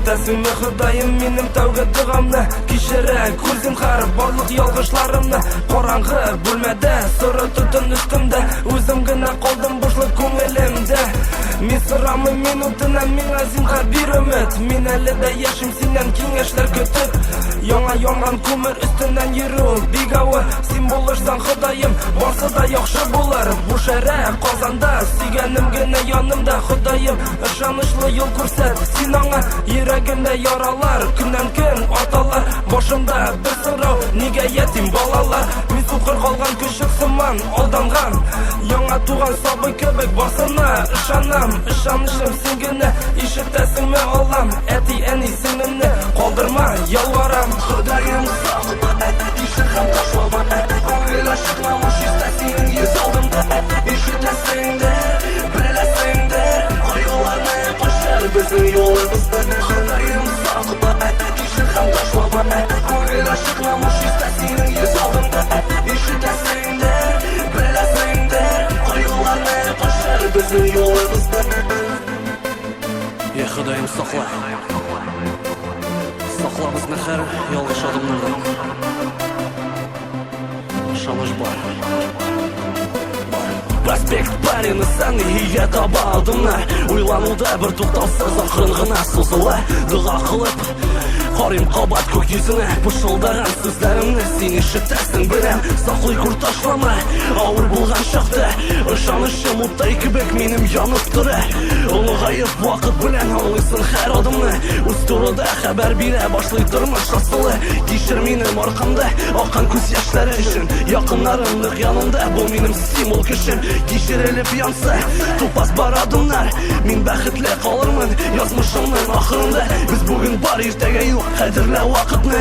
Ишетесіңме Құдайым менің тәуге дұғамны, кешірі көрсін қарып барлық ялғышларымны. Қараңғы бөлмеде сұры түтін үстімде, өзім гына қалдым бұшлық көңілімде. Мен сұрамы минутына меңа зинға бір үміт, мен әлі де яшым сенен кеңешлер күтіп. Яңа янған көмір үстінен еру бик ауыр, сен болырсаң Құдайым барса да яхшы болар. Бұл шәрі қазанда сүйгенім гіне янымда, Құдайым ышанышлы yol көрсет, сен аңа йөрәгемдә яралар, күннән көн аталар. Башымда бір сұрау, неге етим балалар? Мен соқыр қалған күшік сыман алданған, яңа туған сабый кебек барсына ышанам. Ышанышым сен гіне ишетесіңме Аллам, әти әни сіңімне қалдырма ялварам. Құдайым сақла, ишетсем ташлама, көңіл ашықламыш естәсің ез алдымда. Ишетесіңдер, білесіңдер, қайғыларны қашар біздің жолымызда. Құдайым сақла, ишетсем ташлама, көңіл ашықламыш естәсің ез алдымда. Ишетесіңдер, білесіңдер, қайғыларны қашар біздің жолымызда. Құдайым сақла, сақла бізні һәр ялғыш адымнардан. Ышаныш бар. Проспект парені сәні ие таба алдымна, ойлануда бір тоқтаусыз ақырын ғына созыла. Дұға қылып қарим қабат көк yüzіне, пышылдаған сөздерімні сен ишетесің білем. Сақлай күр ташлама, ауыр болған шақты, ышанышым оттай кебек менім янып тұры. Ұлығайып вақыт білен аңлайсың һәр адымны, өз турыда хәбәр бирә башлай тормыш асылы. Кешір менім арқамда аққан көз яшьләре үшін, якыннарым нык янымда, бұл менім стимул көшім. Кешіріліп янса тупас бар адымнар, мен бәхетле қалырмын язмышымның ақырында. Біз бүгін бар, ертеге юк, қадірле вақытны,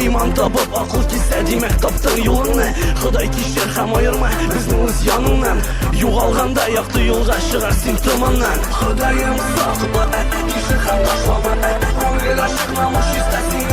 иман табып ақыл кесе демек таптың юлыңны. Құдай кешір һәм айырма біздің өз яныңнан, юғалғанда яқты юлға шығар сен тұманнан. Құдайым сақла, кешір һәм ташлама, көңіл ашықламыш естәсің